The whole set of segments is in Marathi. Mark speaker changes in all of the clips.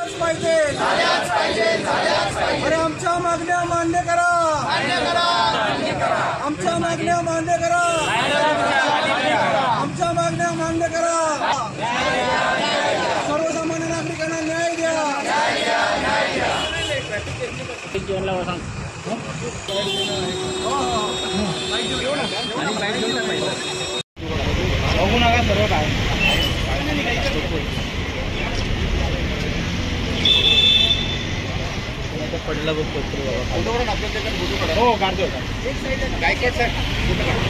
Speaker 1: पाहिजे अरे आमच्या मागण्या मान्य करा, आमच्या मागण्या मान्य करा, आमच्या मागण्या मान्य करा। सर्वसामान्य नागरिकांना न्याय द्या। बघू नका सर्व काय पडला बघ फोटो काढून आपल्या त्याच्यात फोटो काढा। हो काढतो एक साइड काय काय सर फोटो काढा।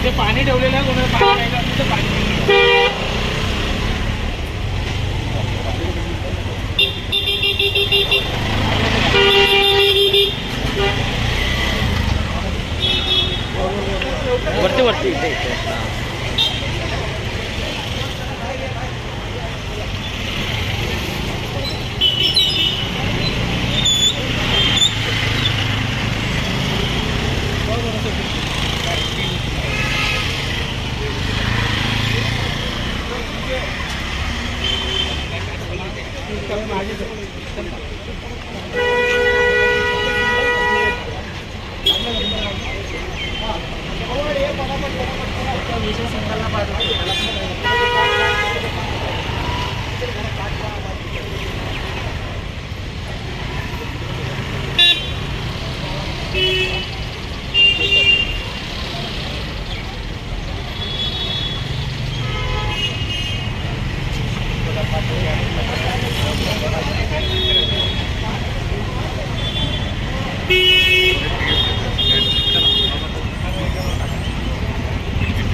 Speaker 1: ते पाणी ठेवलेलं आहे कोणाला पाणी नाही का तिथे पाणी वरती वरती इथे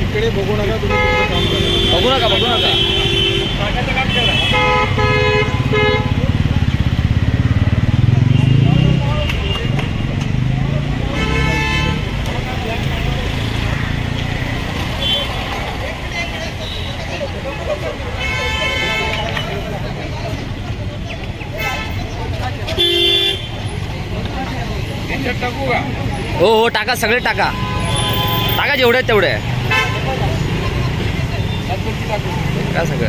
Speaker 1: इकडे बघू नका, तुम्ही काम करा। बघू नका बघू नका टाकायचं काम करा। टाकू का?
Speaker 2: हो हो टाका, सगळे टाका टाका, जेवढे तेवढे काय सगळे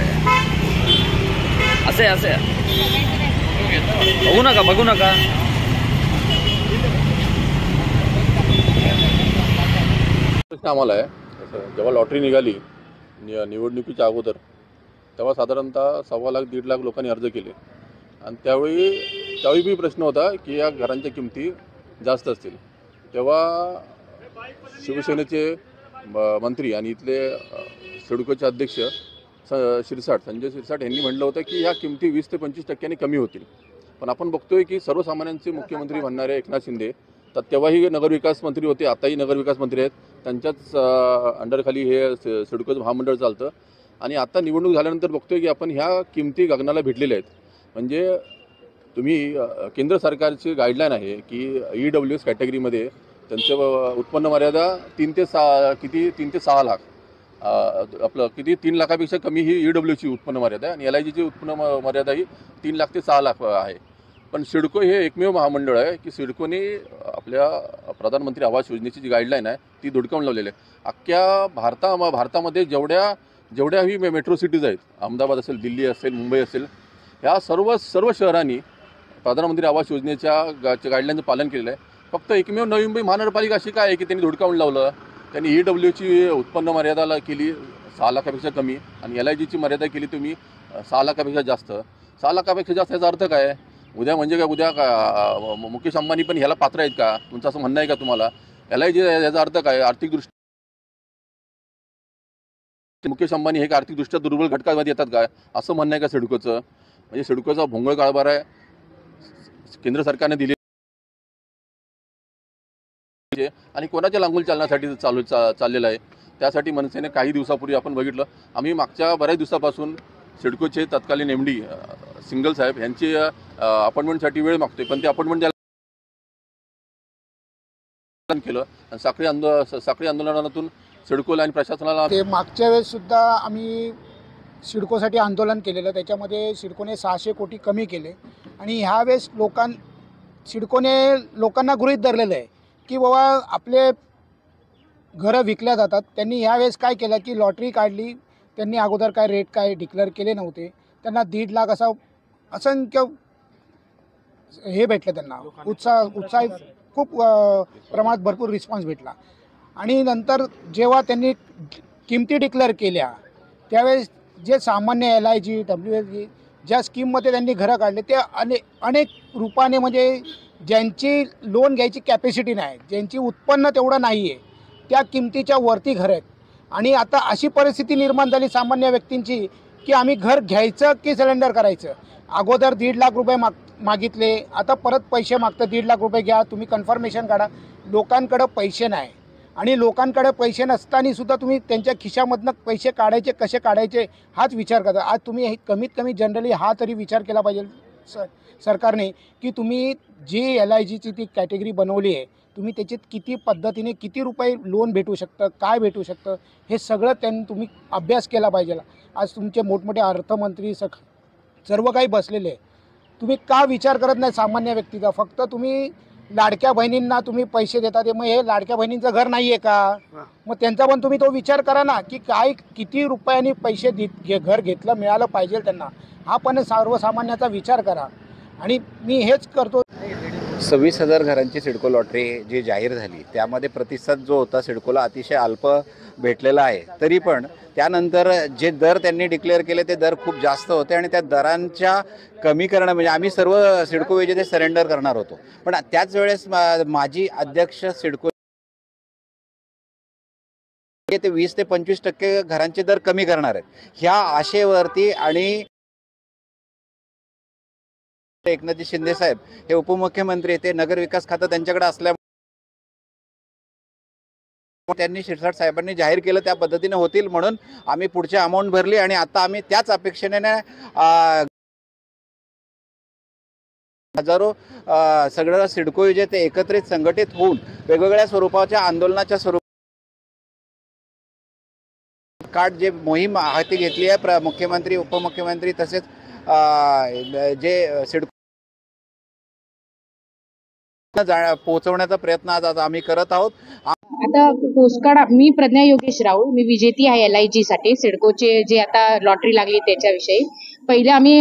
Speaker 2: असे असे बघू नका बघू नका।
Speaker 3: आम्हाला आहे जेव्हा लॉटरी निघाली निवडणुकीच्या अगोदर तेव्हा साधारणतः 1.25 लाख 1.5 लाख लोकांनी अर्ज केले आणि त्यावेळी बी प्रश्न होता की या घरांच्या किमती जास्त असतील। तेव्हा शिवसेनेचे मंत्री आणि इथले सिडकोचे अध्यक्ष संजय शिरसाट यांनी म्हटलं होतं की ह्या किमती 20 ते 25% कमी होतील। पण आपण बघतोय की सर्वसामान्यांचे मुख्यमंत्री म्हणणारे एकनाथ शिंदे तर तेव्हाही नगरविकास मंत्री होते, आताही नगरविकास मंत्री आहेत, त्यांच्याच अंडरखाली हे सिडकोचं महामंडळ चालतं आणि आता निवडणूक झाल्यानंतर बघतोय की आपण ह्या किमती गगनाला भिडलेल्या आहेत। म्हणजे तुम्ही केंद्र सरकारची गाईडलाईन आहे की EWS कॅटेगरीमध्ये त्यांचं उत्पन्न मर्यादा 3 ते 6 लाख आपलं किती 3 लाखापेक्षा कमी ही EWSची उत्पन्न मर्यादा आहे आणि LIGची उत्पन्न मर्यादा ही 3 लाख ते 6 लाख आहे। पण सिडको हे एकमेव महामंडळ आहे की सिडकोने आपल्या प्रधानमंत्री आवास योजनेची जी गाईडलाईन आहे ती धुडकावून लावलेली आहे। अख्ख्या भारतामध्ये जेवढ्याही मेट्रो सिटीज आहेत, अहमदाबाद असेल, दिल्ली असेल, मुंबई असेल, ह्या सर्व शहरांनी प्रधानमंत्री आवास योजनेच्या गाईडलाईनचं पालन केलेलं आहे। फक्त एकमेव नवी मुंबई महानगरपालिका अशी काय आहे की त्यांनी धुडकावून लावलं, त्यांनी EWSची उत्पन्न मर्यादाला केली 6 लाखापेक्षा कमी आणि LIGची मर्यादा केली तुम्ही 6 लाखापेक्षा जास्त। 6 लाखापेक्षा जास्त याचा अर्थ काय? उद्या म्हणजे काय, उद्या का मुकेश अंबानी पण ह्याला पात्र आहेत का? तुमचं असं म्हणणं आहे का तुम्हाला? LIG याचा अर्थ काय? आर्थिकदृष्ट्या मुकेश अंबानी हे आर्थिकदृष्ट्या दुर्बल घटकामध्ये येतात काय असं म्हणणं आहे का सिडकोचं? म्हणजे सिडकोचा भोंगळ कारभार आहे, केंद्र सरकारने दिले आणि कोणाच्या लांगूल चालण्यासाठी चाललेलं आहे। त्यासाठी मनसेने काही दिवसापूर्वी आपण बघितलं, आम्ही मागच्या बऱ्याच दिवसापासून सिडकोचे तत्कालीन MD सिंगल साहेब यांची अपॉइंटमेंटसाठी वेळ मागतोय, पण ते अपॉइंटमेंट द्यायला केलं आणि साखळी आंदोलनातून सिडकोला आणि प्रशासनाला
Speaker 4: ते मागच्या वेळेस सुद्धा आम्ही सिडकोसाठी आंदोलन केलेलं, त्याच्यामध्ये सिडकोने 600 कोटी कमी केले आणि ह्यावेळेस सिडकोने लोकांना गृहीत धरलेलं आहे की बाबा आपले घरं विकल्या जातात. त्यांनी यावेळेस काय केलं की लॉटरी काढली. त्यांनी अगोदर काय रेट काय डिक्लेअर केले नव्हते. त्यांना 1.5 लाख असा असंख्य हे भेटलं, त्यांना उत्साह खूप प्रमाणात भरपूर रिस्पॉन्स भेटला. आणि नंतर जेव्हा त्यांनी किमती डिक्लेअर केल्या त्यावेळेस जे सामान्य LIG WSG ज्या स्कीममध्ये त्यांनी घरं काढले ते अनेक रूपाने, म्हणजे ज्यांची लोन घ्यायची कॅपॅसिटी नाही, ज्यांची उत्पन्न तेवढं नाही आहे, त्या किमतीच्या वरती घरं आहेत. आणि आता अशी परिस्थिती निर्माण झाली सामान्य व्यक्तींची की आम्ही घर घ्यायचं की सिलेंडर करायचं. अगोदर 1.5 लाख रुपये मागितले, आता परत पैसे मागतं 1.5 लाख रुपये घ्या, तुम्ही कन्फर्मेशन काढा. लोकांकडं पैसे नाही आणि लोकांकडे पैसे नसतानासुद्धा तुम्ही त्यांच्या खिशामधनं पैसे काढायचे कसे काढायचे हाच विचार करता. आज तुम्ही कमीत कमी जनरली हा तरी विचार केला पाहिजे सरकारने की तुम्ही जी LIGची ती कॅटेगरी बनवली आहे, तुम्ही त्याच्यात किती पद्धतीने किती रुपये लोन भेटू शकतं, काय भेटू शकतं, हे सगळं तुम्ही अभ्यास केला पाहिजे. आज तुमचे मोठमोठे अर्थमंत्री सर्व काही बसलेले आहे. तुम्ही का विचार करत नाही सामान्य व्यक्तीचा? फक्त तुम्ही लाडक्या बहिणींना तुम्ही पैसे देता, ते मग हे लाडक्या बहिणींचं घर नाही आहे का? मग त्यांचा पण तुम्ही तो विचार करा ना की काय किती रुपयांनी पैसे घर घेतलं मिळालं पाहिजे त्यांना. हा पण सर्वसामान्याचा विचार करा. आणि मी हेच करतो.
Speaker 5: 26,000 घरांची सिडको लॉटरी जी जाहीर झाली त्यामध्ये प्रतिसाद जो होता सिडकोला अतिशय अल्प भेटलेला आहे. तरी पण त्यानंतर जे दर त्यांनी डिक्लेअर केले ते दर खूप जास्त होते आणि त्या दरांच्या कमी करणं म्हणजे आम्ही सर्व सिडको विजेते सरेंडर करणार होतो. पण त्याच वेळेस माजी अध्यक्ष सिडको ते 20 ते 25% घरांचे दर कमी करणार आहेत ह्या आशेवरती. आणि एकनाथजी शिंदे साहेब हे उपमुख्यमंत्री, ते नगरविकास खातं त्यांच्याकडे असल्यामुळे त्यांनी शिरसाट साहेबांनी जाहीर केलं त्या पद्धतीने होतील म्हणून आम्ही पुढची अमाऊंट भरली. आणि आता आम्ही त्याच अपेक्षेने हजारो सगळं सिडको विजेते एकत्रित संघटित होऊन वेगवेगळ्या स्वरूपाच्या आंदोलनाच्या स्वरूपात जे मोहीम हाती घेतली आहे मुख्यमंत्री उपमुख्यमंत्री तसेच जे सिडको पोहोचवण्याचा प्रयत्न आज आम्ही करत आहोत.
Speaker 6: आता पोस्टकार्ड मी प्रज्ञा योगेश राऊळ, मी विजेती आहे LIG साठी सिडकोचे जे आता लॉटरी लागली त्याच्याविषयी. पहिले आम्ही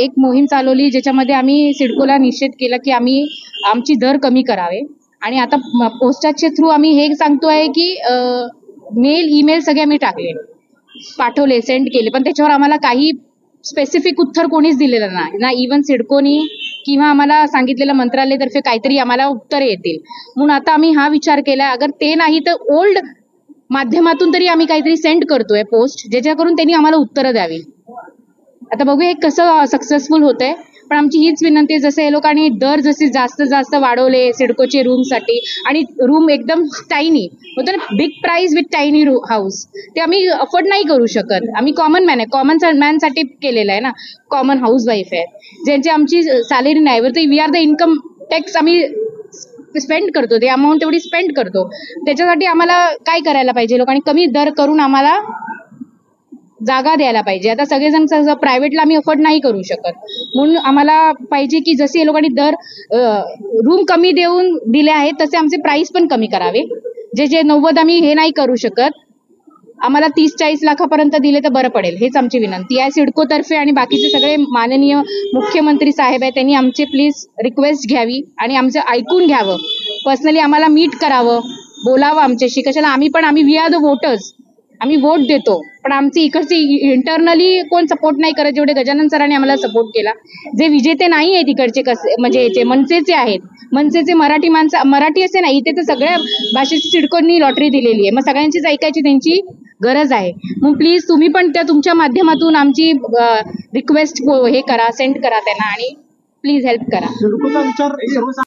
Speaker 6: एक मोहीम चालवली ज्याच्यामध्ये आम्ही सिडकोला निश्चित केलं की आम्ही आमची दर कमी करावे. आणि आता पोस्टाच्या थ्रू आम्ही हे सांगतो आहे की ईमेल सगळे आम्ही टाकले, पाठवले, सेंड केले, पण त्याच्यावर आम्हाला काही स्पेसिफिक उत्तर कोणीच दिलेलं नाही ना. इव्हन सिडकोनी किंवा आम्हाला सांगितलेलं मंत्रालयातर्फे काहीतरी आम्हाला उत्तर येतील म्हणून आता आम्ही हा विचार केला अगर ते नाही तर ओल्ड माध्यमातून तरी आम्ही काहीतरी सेंड करतोय पोस्ट ज्याच्याकरून त्यांनी आम्हाला उत्तरं द्यावी. आता बघूया हे कसं सक्सेसफुल होतंय. पण आमची हीच विनंती आहे, जसं हे लोकांनी दर जसे जास्त वाढवले सिडकोचे रूमसाठी आणि रूम एकदम टायनी होतं ना, big price with tiny house, ते आम्ही अफोर्ड नाही करू शकत. आम्ही कॉमन मॅनसाठी केलेलं आहे ना, कॉमन हाऊस वाईफ आहे ज्यांची आमची सॅलरी नाही वर we are the income tax आम्ही स्पेंड करतो, ते अमाऊंट तेवढी स्पेंड करतो. त्याच्यासाठी आम्हाला काय करायला पाहिजे, लोकांनी कमी दर करून आम्हाला जागा द्यायला पाहिजे. आता सगळेजण प्रायव्हेटला आम्ही अफोर्ड नाही करू शकत म्हणून आम्हाला पाहिजे की जसे लोकांनी दर रूम कमी दिले आहेत तसे आमचे प्राइस पण कमी करावे. जे 90 आम्ही हे नाही करू शकत, आम्हाला 30-40 लाखापर्यंत दिले तर बरं पडेल, हेच आमची विनंती आहे सिडको तर्फे. आणि बाकीचे सगळे माननीय मुख्यमंत्री साहेब आहेत त्यांनी आमचे प्लीज रिक्वेस्ट घ्यावी आणि आमचं ऐकून घ्यावं. पर्सनली आम्हाला मीट करावं, बोलावं आमच्याशी. कशाला आम्ही वी आर द वोटर्स, आम्ही वोट देतो पण आमची इकडची इंटरनली कोण सपोर्ट नाही करत जेवढे गजानन सरांनी आम्हाला सपोर्ट केला. जे विजेते नाही आहेत इकडचे कसे म्हणजे याचे मनसेचे आहेत, मनसेचे मराठी असे नाही, इथे तर सगळ्या भाषेची सिडकोनी लॉटरी दिलेली आहे. मग सगळ्यांचीच ऐकायची त्यांची गरज आहे. मग प्लीज तुम्ही पण त्या तुमच्या माध्यमातून आमची रिक्वेस्ट हे करा, सेंड करा त्यांना आणि प्लीज हेल्प करा.